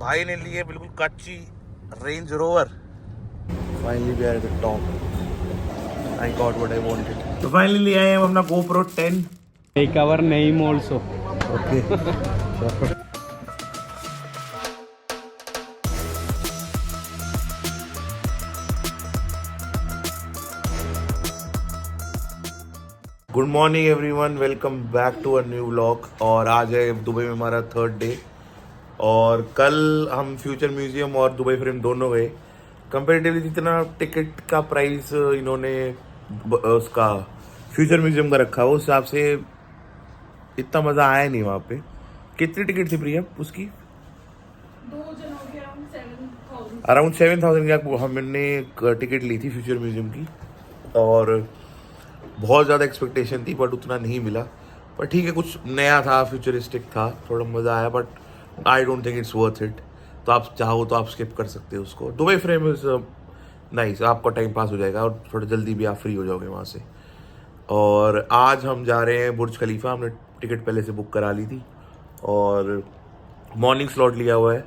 भाई ने लिए बिल्कुल कच्ची range rover. Finally we are at the top. I got what I wanted. तो फाइनली आए हम अपना GoPro 10। Take our name also. Okay. Good morning everyone, welcome back to a new vlog. और आज है दुबई में हमारा थर्ड डे। और कल हम फ्यूचर म्यूजियम और दुबई फ्रेम दोनों गए। कंपेरेटिवली जितना टिकट का प्राइस इन्होंने उसका फ्यूचर म्यूजियम का रखा हो, उस हिसाब से इतना मज़ा आया नहीं वहाँ पे। कितनी टिकट थी प्रिया उसकी? अराउंड 7,000 की हमने टिकट ली थी फ्यूचर म्यूजियम की। और बहुत ज़्यादा एक्सपेक्टेशन थी बट उतना नहीं मिला। पर ठीक है, कुछ नया था, फ्यूचरिस्टिक था, थोड़ा मज़ा आया। But I don't think it's worth it. तो आप चाहो तो आप स्किप कर सकते हो उसको। दुबई फ्रेम इज नाइस, आपका टाइम पास हो जाएगा और थोड़ा जल्दी भी आप फ्री हो जाओगे वहाँ से। और आज हम जा रहे हैं बुर्ज खलीफा। हमने टिकट पहले से बुक करा ली थी और मॉर्निंग स्लॉट लिया हुआ है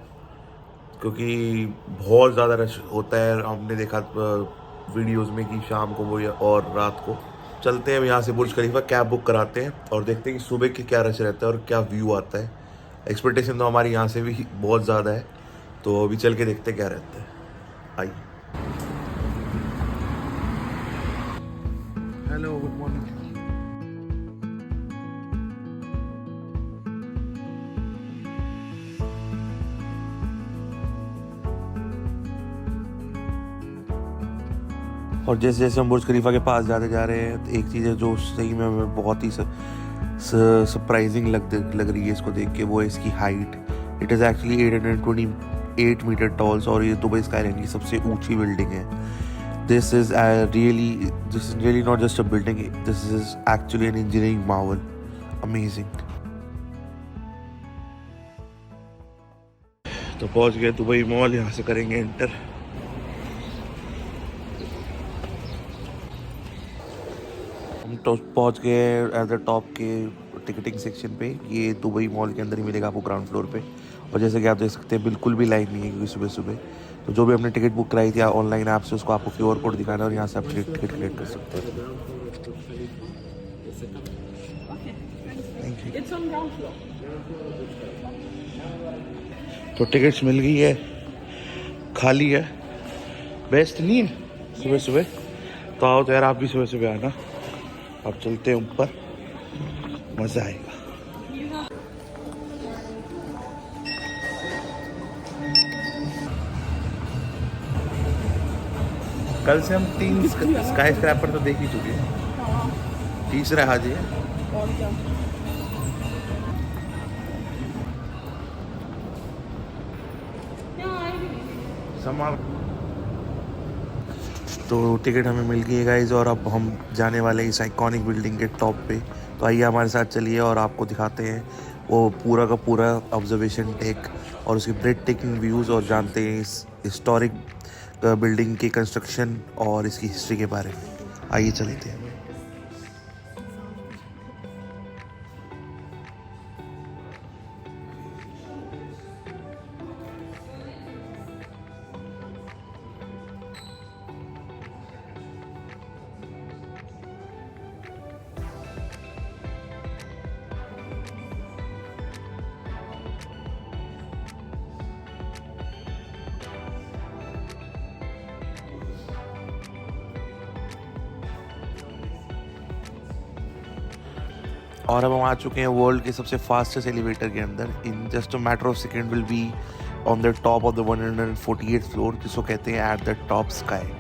क्योंकि बहुत ज़्यादा रश होता है। हमने देखा वीडियोस में कि शाम को वो और रात को। चलते हैं यहाँ से बुर्ज खलीफा, कैब बुक कराते हैं और देखते हैं कि सुबह के क्या रश रहता है और क्या व्यू आता है। एक्सपेक्टेशन तो हमारी यहाँ से भी बहुत ज़्यादा है, तो अभी चल के देखते हैं क्या रहता है। आइए। Hello, good morning. और जैसे जैसे हम बुर्ज खलीफा के पास जाते जा रहे हैं, तो एक चीज़ है जो सही में हमें बहुत ही सरप्राइजिंग लग रही है इसको देख के, वो है इसकी height. It is actually 828 meter talls और ये दुबई स्काईलाइन की सबसे ऊंची बिल्डिंग है। This is really not just a building, this is actually an engineering marvel. Amazing. तो पहुंच गए दुबई मॉल, यहाँ से करेंगे एंटर। तो पहुंच गए एट द टॉप के टिकटिंग सेक्शन पे। ये दुबई मॉल के अंदर ही मिलेगा आपको, ग्राउंड फ्लोर पे। और जैसे कि आप देख सकते हैं बिल्कुल भी लाइन नहीं है क्योंकि सुबह सुबह तो जो भी हमने टिकट बुक कराई थी ऑनलाइन ऐप से, उसको आपको QR कोड दिखाना है और यहाँ से आप टिकट कलेक्ट कर सकते हैं। Thank you. तो टिकट्स मिल गई है, खाली है। बेस्ट नहीं है सुबह सुबह, तो आओ तो यार आप भी सुबह सुबह आना। अब चलते हैं ऊपर, मजा आएगा। कल से हम 3 स्काई स्क्रैपर तो देख ही चुके हैं, तीसरा हाजी है। तो टिकट हमें मिल गई है गाइज, और अब हम जाने वाले हैं इस आइकॉनिक बिल्डिंग के टॉप पे। तो आइए हमारे साथ चलिए और आपको दिखाते हैं वो पूरा का पूरा ऑब्जर्वेशन टेक और उसके ब्रेड टेकिंग व्यूज़, और जानते हैं इस हिस्टोरिक बिल्डिंग की कंस्ट्रक्शन और इसकी हिस्ट्री के बारे में। आइए चलते हैं। और अब हम आ चुके हैं वर्ल्ड के सबसे फास्टेस्ट एलिवेटर के अंदर। In just a matter of second will be on the top of the 148th floor, जिसको कहते हैं eight the top sky.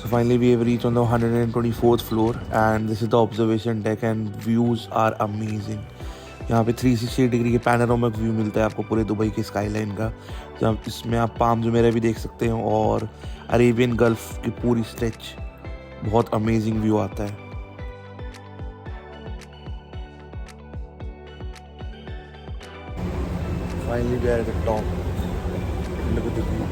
Finally, we have reached on the 124th floor and this is the observation deck and views are amazing. यहाँ पे 360 degree के panoramic view मिलता है आपको पूरे दुबई के स्काईलाइन का, जहाँ इसमें आप पाम जुमेरा भी देख सकते हैं और अरेबियन गल्फ की पूरी स्ट्रेच, बहुत अमेजिंग व्यू आता है। Finally, we are at the top. Look at the view.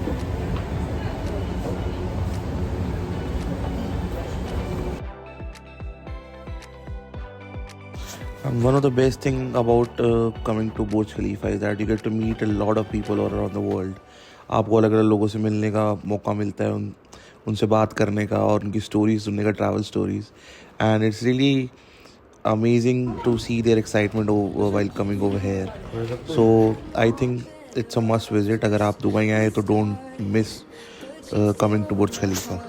And one of the best thing about coming to Burj Khalifa is that you get to meet a lot of people all around the world. आपको अलग अलग लोगों से मिलने का मौका मिलता है, उनसे बात करने का और उनकी स्टोरीज सुनने का, travel stories, and it's really amazing to see their excitement while coming over here. So I think it's a must visit. अगर आप दुबई आए तो don't miss coming to Burj Khalifa.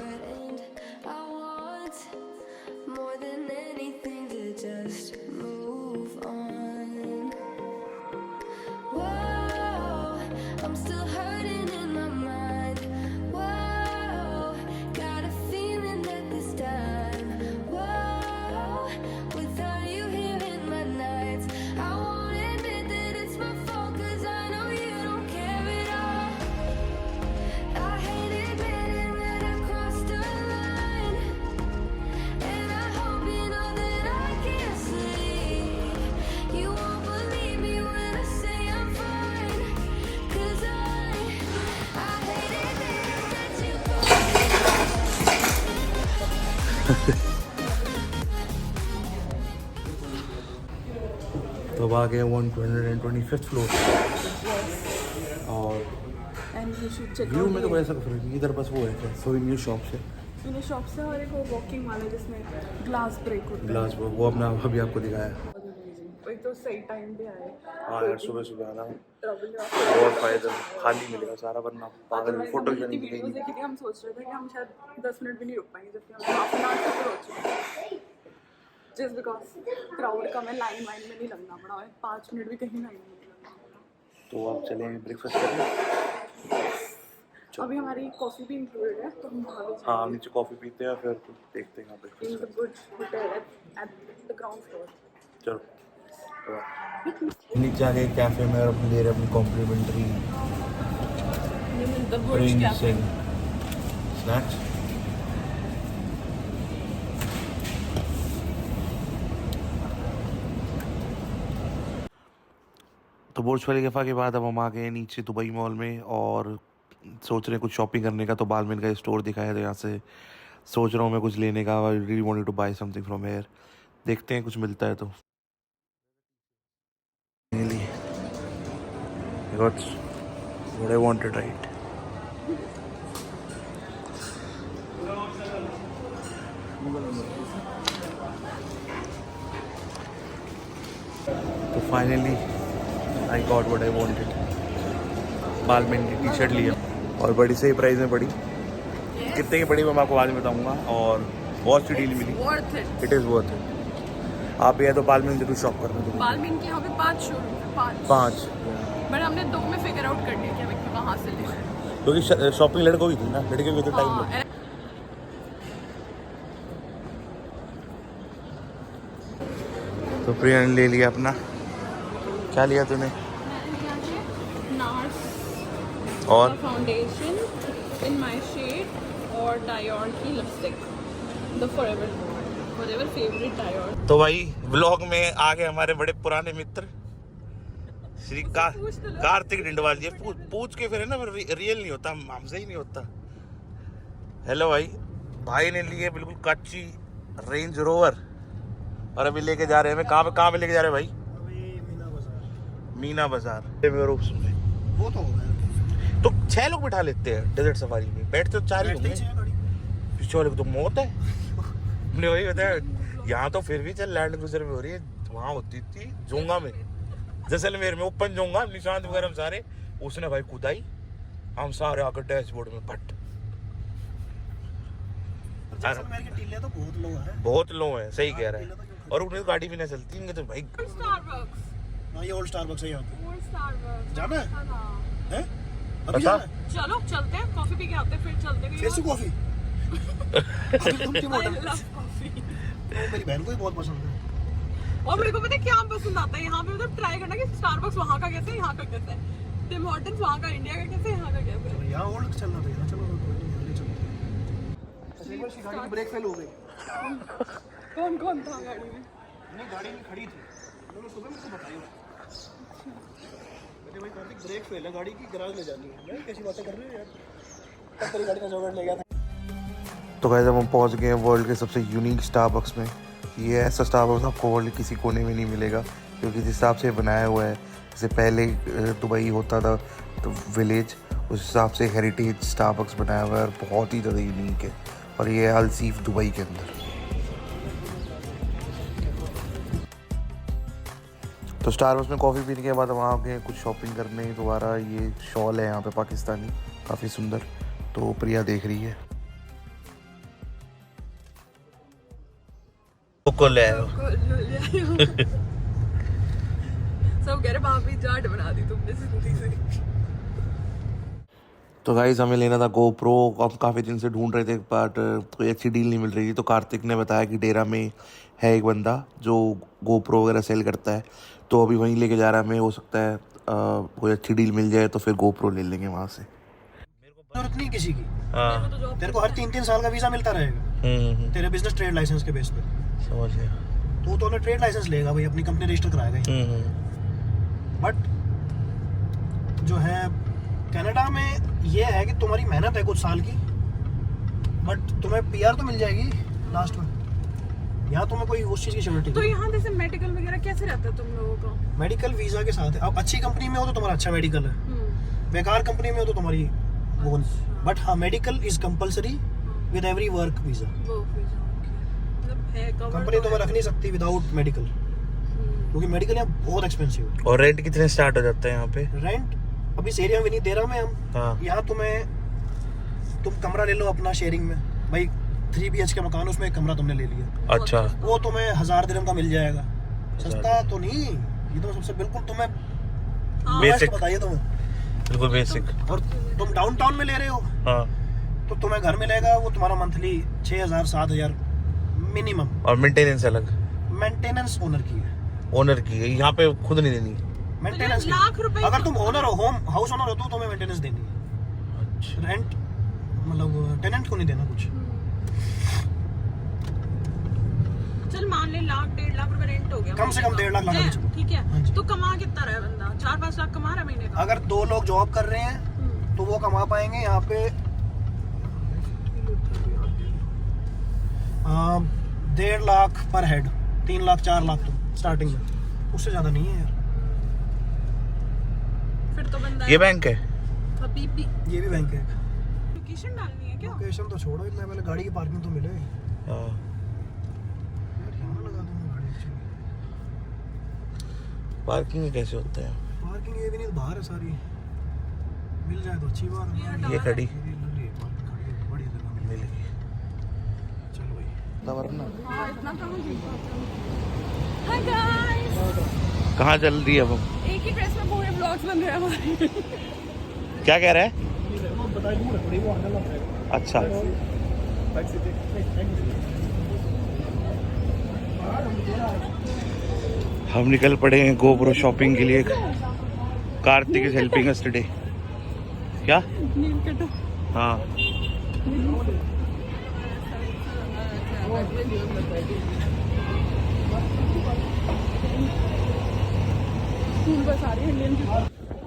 तो अब आ गए 125th फ्लोर और व्यू में तो ऐसा कुछ नहीं, इधर बस वो है क्या सोवेनियर शॉप से और एक वो वॉकिंग वाला है जिसमें ग्लास ब्रेक होता है, ग्लास वो अपना अभी आपको दिखाया। एक तो सही टाइम पे आए। हाँ यार, सुबह सुबह आना बहुत फायदा, खाली मिलेगा सारा, वरना पागल फोटो ही नहीं मिलेगी। देखी थी, हम सोच रहे थे कि हम शायद 10 मिनट भी नहीं रुक पाएंगे, जबकि हम हाफ एन आवर से हो चुके हैं, जस्ट बिकॉज क्राउड कम है, लाइन में नहीं लगना पड़ा है, 5 मिनट भी कहीं लाइन में नहीं लगना पड़ा। तो आप चले ब्रेकफास्ट करने। अभी हमारी कॉफ़ी भी इंक्लूडेड है, तो हम वहाँ भी हाँ, नीचे कॉफ़ी पीते हैं फिर देखते हैं in the good hotel at the ground floor. चलो नीचे आ गए कैफे में और ले रहे अपनी कॉम्प्लीमेंट्री ड्रिंक्स एंड स्नैक्स। तो बुर्ज खलीफा के बाद अब हम आ गए नीचे दुबई मॉल में और सोच रहे हैं कुछ शॉपिंग करने का, तो बालमेन का स्टोर दिखाया, तो यहाँ से सोच रहा हूँ मैं कुछ लेने का। I really wanted to buy something from here, देखते हैं कुछ मिलता है तो। That's what I wanted, right? तो finally I got what I wanted. Balmain की टी शर्ट लिया और बड़ी सही प्राइस में पड़ी। कितने की पड़ी मैं आपको बाद में बताऊंगा, और बहुत सी डील मिली। It is worth it. आप ये तो बालमेन जरूर शॉप करना। बालमेन के यहाँ पे 5 शोरूम, 5 बट हमने 2 में फिगर आउट कर लिया कि हमें कहाँ से लेना है, क्योंकि शॉपिंग लड़कों की थी ना, लड़के को तो टाइम लगता। तो प्रिया ने ले लिया अपना, क्या लिया तूने? नार्स और फाउंडेशन इन माय शेड और डायोर की lipstick, the forever favourite Dior. तो भाई व्लॉग में आ गए हमारे बड़े पुराने मित्र श्री कार्तिक डिंडवाल जी। पूछ के फिर है ना, फिर रियल नहीं होता, हमसे ही नहीं होता। हेलो भाई ने लिए बिल्कुल कच्ची रेंज रोवर और अभी लेके जा रहे हैं। कहाँ पे लेके जा रहे हैं भाई? मीना बाजार। वो तो 6 लोग बिठा लेते हैं डेजर्ट सफारी में, बैठते तो 4 ही होंगे। पीछे वाले को तो मौत है। हमने वही बताया, यहाँ तो फिर भी चल लैंड क्रूजर में हो रही है, वहाँ होती थी जोंगा में, जैसलमेर में ओपन जोंगा, निशांत वगैरह हम सारे, उसने भाई कूदाई, हम सारे आकर डैशबोर्ड में फट। जैसलमेर की टिल्ले तो बहुत लो है, बहुत लो है, सही कह रहा है। और उन्हें गाड़ी भी नहीं चलती इनके तो भाई। स्टारबक्स, हाँ ये ओल्ड स्टारबक्स है यहाँ पे। ओल्ड स्टारबक्स जाना है? अभी अच्छा जाना है? चलो चलते हैं, कॉफी पी के आते हैं, फिर चलते हैं। फिर से कॉफी? अगर तुम team I hotel love coffee. तो मेरी बहन को भी बहुत पसंद है। और मेरे को पता है क्या पसंद आता है यहाँ पे, मतलब ट्राई करना कि स्टारबक्स वहाँ का कैसे है, यहाँ का कैसे है, टिम हॉर्टन्स वहाँ का इंडिया का कैसे है, यहाँ का कैसे है। यहाँ ओल्ड चलना था, यहाँ चलो कोई नहीं, यहाँ ले चलते हैं। एक बार गाड़ी की ब्रेक फेल हो गई। कौन कौन था गाड़ी में? नहीं गाड़ी में खड़ी थी, उन्होंने सुबह मुझे बताया। मैंने भाई कार्तिक ब्रेक फेल है, गाड़ी की गैराज ले जानी है। मैं कैसी बातें कर रहे हो यार, तब तेरी गाड़ी का जोगाड़ ले गया था। तो गाइस अब हम पहुंच गए हैं वर्ल्ड के सबसे यूनिक स्टारबक्स में। ये ऐसा स्टारबक्स आपको वर्ल्ड किसी कोने में नहीं मिलेगा, क्योंकि जिस हिसाब से बनाया हुआ है, जैसे पहले दुबई होता था तो विलेज, उस हिसाब से हेरिटेज स्टारबक्स बनाया हुआ है और बहुत ही ज़्यादा यूनिक है। और ये है अलसीफ दुबई के अंदर। तो स्टारबक्स में कॉफ़ी पीने के बाद हम आ गए कुछ शॉपिंग करने दोबारा। ये शॉल है यहाँ पे पाकिस्तानी, काफ़ी सुंदर। तो प्रिया देख रही है। सब कह रहे भाभी जाट बना दी तुमने जिंदगी से। तो गाइस हमें लेना था गोप्रो। हम काफ़ी दिन से ढूंढ रहे थे बट कोई अच्छी डील नहीं मिल रही थी। तो कार्तिक ने बताया कि डेरा में है एक बंदा जो गोप्रो वगैरह सेल करता है, तो अभी वहीं लेके जा रहा है। हमें हो सकता है कोई अच्छी डील मिल जाए तो फिर गोप्रो ले लेंगे वहाँ से। जरूरत नहीं किसी की, हाँ तेरे को हर 3-3 साल का वीजा मिलता रहेगा तेरे बिजनेस ट्रेड लाइसेंस के बेस पे। समझ गया। तू तो ना ट्रेड लाइसेंस लेगा भाई, अपनी कंपनी रजिस्टर कराएगा। बट जो है कनाडा में ये है कि तुम्हारी मेहनत है कुछ साल की, बट तुम्हें पीआर तो मिल जाएगी लास्ट में। यहाँ तुम्हें कोई उस चीज़ की श्योरिटी तो यहाँ जैसे मेडिकल वगैरह कैसे रहता है तुम लोगों का? मेडिकल वीजा के साथ है। अब अच्छी कंपनी में हो तो तुम्हारा अच्छा मेडिकल है, बेकार कंपनी में हो तो तुम्हारी वो। बट हाँ, medical is compulsory with every work visa. Company तुम्हें रख नहीं सकती विदाउट मेडिकल, क्योंकि मेडिकल यहाँ बहुत एक्सपेंसिव है। और रेंट कितने स्टार्ट हो जाते हैं यहाँ पे? रेंट अभी इस एरिया में नहीं दे रहा मैं हम। हाँ। यहाँ तुम कमरा ले लो अपना शेयरिंग में भाई, 3 BHK मकान, उसमें एक कमरा तुमने ले लिया। अच्छा। वो तुम्हें 1000 दिरहम का मिल जाएगा। सस्ता तो नहीं, ये तो सबसे बिल्कुल तुम्हें बेसिक बताइए तुम्हें, बिल्कुल बेसिक। और तुम डाउनटाउन में ले रहे हो हाँ। तो तुम्हें घर मिलेगा वो तुम्हारा मंथली 6000-7000 मिनिमम। और मेंटेनेंस अलग? मेंटेनेंस ओनर की है। ओनर की है, यहाँ पे खुद नहीं देनी? मेंटेनेंस लाख रुपए अगर तुम ओनर हो, होम हाउस ओनर हो तो तुम्हें मेंटेनेंस देनी है। अच्छा। रेंट मतलब टेनेंट को नहीं देना कुछ। चल मान ले 1.5 लाख रुपए रेंट हो गया, कम से कम 1.5 लाख है, चलो। ठीक हाँ है। जी। तो कमा कितना रहा है बंदा? 4-5 लाख कमा रहा है महीने का। अगर 2 लोग जॉब कर रहे हैं तो वो कमा पाएंगे यहाँ पे 1.5 लाख पर हेड, 3 लाख 4 लाख तो स्टार्टिंग में, उससे ज्यादा नहीं है यार। फिर तो बंदा ये बैंक है? अभी भी ये भी बैंक है। लोकेशन डालनी है क्या? लोकेशन तो छोड़ो, इतना पहले गाड़ी की पार्किंग तो मिले। हाँ। यार यहाँ लगा दूंगा गाड़ी अच्छी। पार्किंग कैसे होता है? पार्किंग ये भी नहीं, बाहर है सारी, मिल जाए तो अच्छी बात है। ये खड़ी बड़ी जगह मिल गई। चलो भाई इतना कहाँ जी? हाय गाइस, कहाँ चल रही है अब? एक ही ड्रेस में पूरे व्लॉग्स बन रहे हैं हमारे। क्या कह रहा है? बताइए दूर थोड़ी वो हैंडल है। अच्छा। हम निकल पड़े हैं गोप्रो शॉपिंग के लिए। Kartik is helping us today. क्या? नील कटो। हाँ। स्कूल बस आ रही है इंडियन की।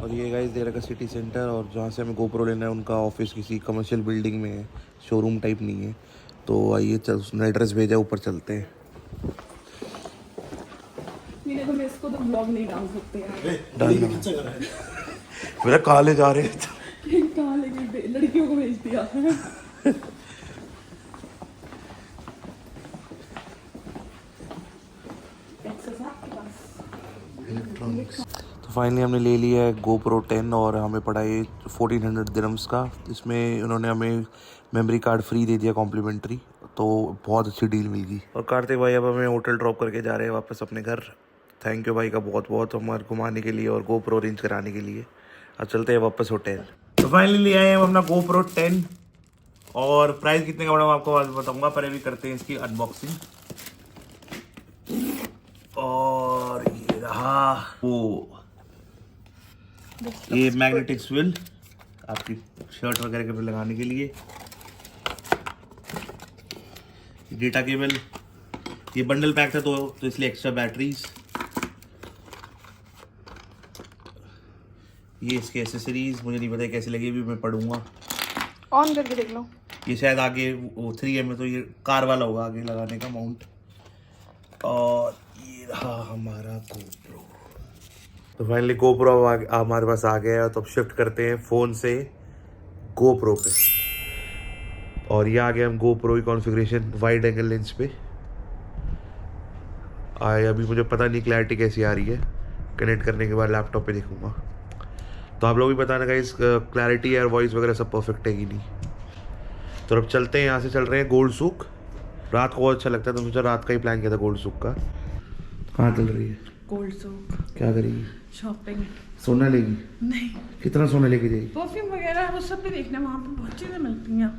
और ये गाइस देरा का सिटी सेंटर, और जहाँ से हमें गोप्रो लेना है उनका ऑफिस किसी कमर्शियल बिल्डिंग में है, शोरूम टाइप नहीं है। तो आइए उसने एड्रेस भेजा, ऊपर चलते हैं। मैंने तो इसको तो ब्लॉग नहीं डाल सकते यार। डालना मेरा काले जा रहे हैं। कहाँ लेके लड़कियों को भेज दिया। तो फाइनली हमने ले लिया है गोप्रो 10 और हमें पड़ा ये 1400 दिरहम्स का। इसमें उन्होंने हमें मेमोरी कार्ड फ्री दे दिया कॉम्प्लीमेंट्री, तो बहुत अच्छी डील मिल गई। और कार्तिक भाई अब हमें होटल ड्रॉप करके जा रहे हैं वापस अपने घर। थैंक यू भाई का बहुत बहुत, हमारे घुमाने के लिए और गोप्रो अरेंज कराने के लिए। अब चलते हैं वापस होटल। तो फाइनली ले आए हम अपना गोप्रो 10 और प्राइस कितने का पड़ा मैं आपको आज बताऊंगा, पर अभी करते हैं इसकी अनबॉक्सिंग। और ये रहा वो, ये मैग्नेटिक स्विल आपकी शर्ट वगैरह के पे लगाने के लिए, डेटा केबल, ये बंडल पैक था तो इसलिए एक्स्ट्रा बैटरीज, ये इसके एसेसरीज मुझे नहीं पता कैसे लगी, भी मैं पढ़ूंगा। ऑन करके देख लो। ये शायद आगे वो 3M में तो ये कार वाला होगा आगे लगाने का माउंट। और ये रहा हमारा GoPro। तो फाइनली GoPro हमारे पास आ गया है, तो अब शिफ्ट करते हैं फ़ोन से GoPro पे। और ये आ गया हम GoPro की कॉन्फ़िगरेशन वाइड एंगल लेंस पे। अभी मुझे पता नहीं क्लैरिटी कैसी आ रही है, कनेक्ट करने के बाद लैपटॉप पे देखूंगा। तो आप लोग भी बताना गाइस क्लैरिटी और वॉइस वगैरह सब परफेक्ट है कि नहीं। तो अब चलते हैं, यहाँ से चल रहे हैं गोल्ड सूक। रात को बहुत अच्छा लगता है तो सोचा रात का ही प्लान किया था गोल्ड सूक का। कहाँ चल रही है गोल्ड सूक? क्या करेगी? शॉपिंग। सोना लेगी? नहीं। कितना सोना लेके जाएगी? परफ्यूम वगैरह वो सब भी देखना, वहाँ पे बहुत चीज़ें मिलती हैं।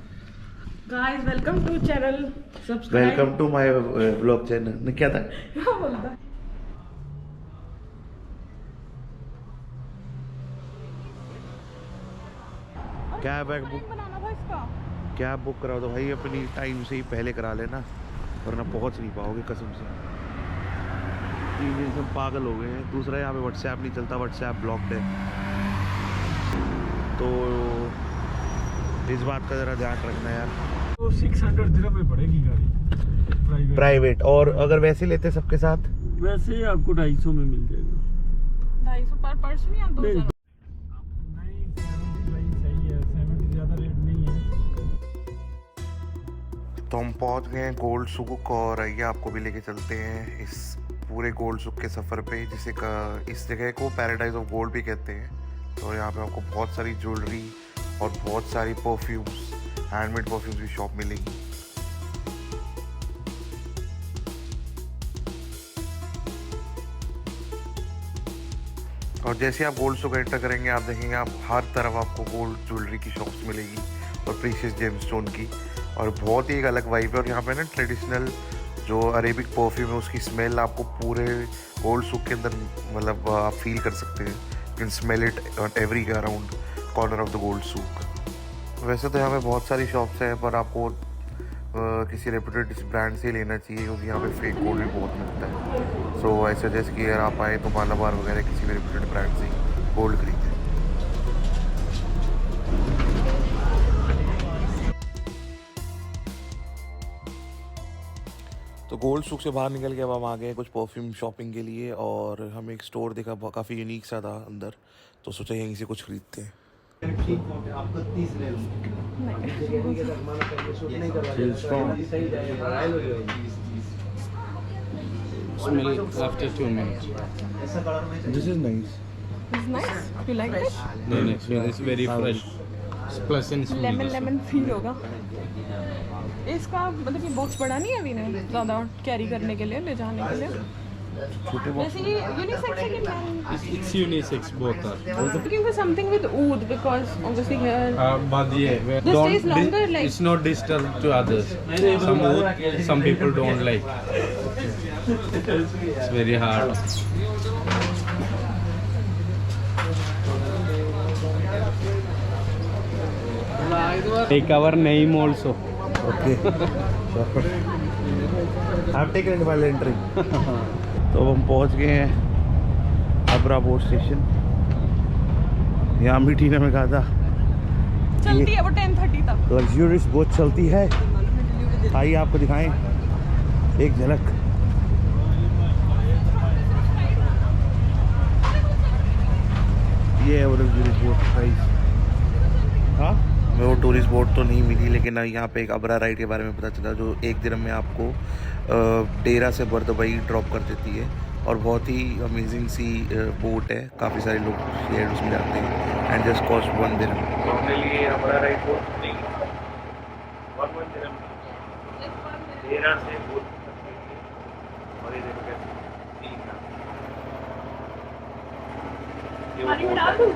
Guys welcome to channel, subscribe. Welcome to my vlog channel. क्या था? क्या बोलता है? कैब बुक बनाना था इसका। कैब बुक कराओ तो भाई अपनी टाइम से ही पहले करा लेना, वरना पहुंच नहीं पाओगे कसम से। 3 दिन से पागल हो गए हैं। दूसरा यहाँ पे व्हाट्सएप नहीं चलता, व्हाट्सएप ब्लॉक्ड है, तो इस बात का ज़रा ध्यान रखना यार। तो 600 दिरहम में पड़ेगी गाड़ी प्राइवेट। और अगर वैसे लेते सबके साथ? वैसे ही आपको 250 में मिल जाएगा। 250 पर पर्सन या 2000? नहीं 70 सही है, 70 ज़्यादा रेट नहीं है। तो हम पहुंच गए हैं गोल्ड सूक, और आइए आपको भी लेके चलते हैं इस पूरे गोल्ड सूक के सफ़र पे, जिसे इस जगह को पैराडाइज ऑफ गोल्ड भी कहते हैं। तो यहाँ पे आपको बहुत सारी ज्वेलरी और बहुत सारी परफ्यूम्स, हैंडमेड परफ्यूम्स की शॉप मिलेगी। और जैसे आप गोल्ड सूक एंटर करेंगे आप देखेंगे आप हर तरफ आपको गोल्ड ज्वेलरी की शॉप्स मिलेगी और प्रीशियस जेमस्टोन की, और बहुत ही एक अलग वाइब है। और यहाँ पे ना ट्रेडिशनल जो अरेबिक परफ्यूम है उसकी स्मेल आपको पूरे गोल्ड सूक के अंदर मतलब आप फील कर सकते हैं। You can smell it on every around corner of the gold souk. वैसे तो यहाँ पे बहुत सारी शॉप्स हैं, पर आपको किसी रेप्यूटेड ब्रांड से लेना चाहिए, क्योंकि यहाँ पे फेक गोल्ड भी बहुत मिलता है। सो आई सजेस्ट कि अगर आप आए तो मालाबार वगैरह किसी भी रेप्यूटेड ब्रांड से गोल्ड खरीदें। तो गोल्ड सूक से बाहर निकल के अब हम आ गए कुछ परफ्यूम शॉपिंग के लिए, और हमें एक स्टोर देखा काफ़ी यूनिक सा था अंदर, तो सोचा यहीं से कुछ खरीदते हैं। आपको 30 ले Smell after 2 minutes. This is nice. It's nice. You like it? No, it's very fresh. It's pleasant smell. Lemon feel होगा। इसका मतलब ये बॉक्स बड़ा नहीं है अभी ने ज़्यादा कैरी करने के लिए, ले जाने के लिए। वैसे ये यूनिसेक्स है कि man? It's unisex both are. Looking for something with oud because obviously here But yeah, this stays longer, like it's not disturbed to others. Some people don't like. It's very hard. Take our name also. Okay. I've taken it while entering. तो हम पहुंच गए हैं अबरा boat station. यहाँ भी टीना में कहा था चलती है वो 10:30 तक। लग्जरियस बोट चलती है। आइए आपको दिखाएं एक झलक। ये है वो लग्जरियस बोट प्राइस। हाँ, हमें वो टूरिस्ट बोट तो नहीं मिली, लेकिन यहाँ पे एक अबरा राइड के बारे में पता चला जो एक दिन में आपको डेरा से बर्दुबई ड्रॉप कर देती है, और बहुत ही अमेजिंग सी बोट है। काफ़ी सारे लोग शेयर उसमें जाते हैं एंड जस्ट कॉस्ट 1 दिरहम। तो हमने लिए अबरा राइड बोट नहीं 1 दिरहम डेरा से बोट, और ये देखो कैसे पानी में डाल दूँ?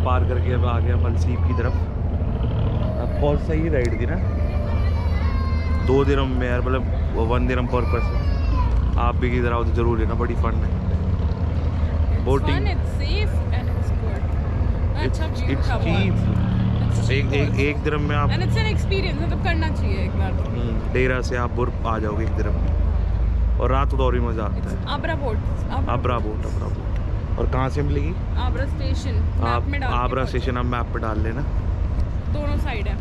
पार करके अब आ गया मलसीब की तरफ। अब बहुत सही राइड थी ना, 2 दिरहम में यार, मतलब 1 दिरहम पर पर्सन। आप भी किधर आओ तो जरूर लेना, बड़ी फन है। Boating it's safe and it's good. अच्छा view इट्स था बहुत। चीप। एक दिरहम में आप And it's an experience, मतलब करना चाहिए एक बार तो। डेरा से आप बुर आ जाओगे 1 दिरहम में, और रात को तो और भी मज़ा आता है। आबरा बोट। आबरा बोट। और कहाँ से मिलेगी? आबरा स्टेशन। आप मैप में डाल के आबरा पहुंचो। स्टेशन आप मैप पे डाल लेना। दोनों साइड है।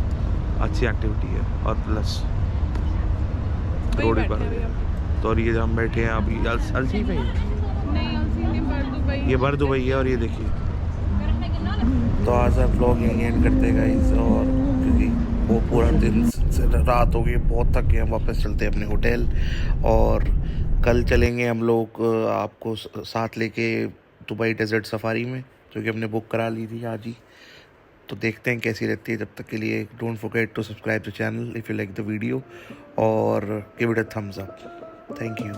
अच्छी एक्टिविटी है, और प्लस वही रोड बैठे पर हैं भैया। तो, और ये हम बैठे हैं अभी अलसी पे। नहीं अलसी बर्दुबई। ये भर दुबई है, और ये देखिए। तो आज आप व्लॉग यहीं एंड करते हैं गाइस, और क्योंकि वो पूरा दिन से रात हो गई, बहुत थक गए हैं, वापस चलते हैं अपने होटल। और कल चलेंगे हम लोग आपको साथ लेके दुबई डेजर्ट सफारी में, जो कि हमने बुक करा ली थी आज ही। तो देखते हैं कैसी रहती है। जब तक के लिए don't forget to subscribe the channel if you like the video, और give it a thumbs up. Thank you.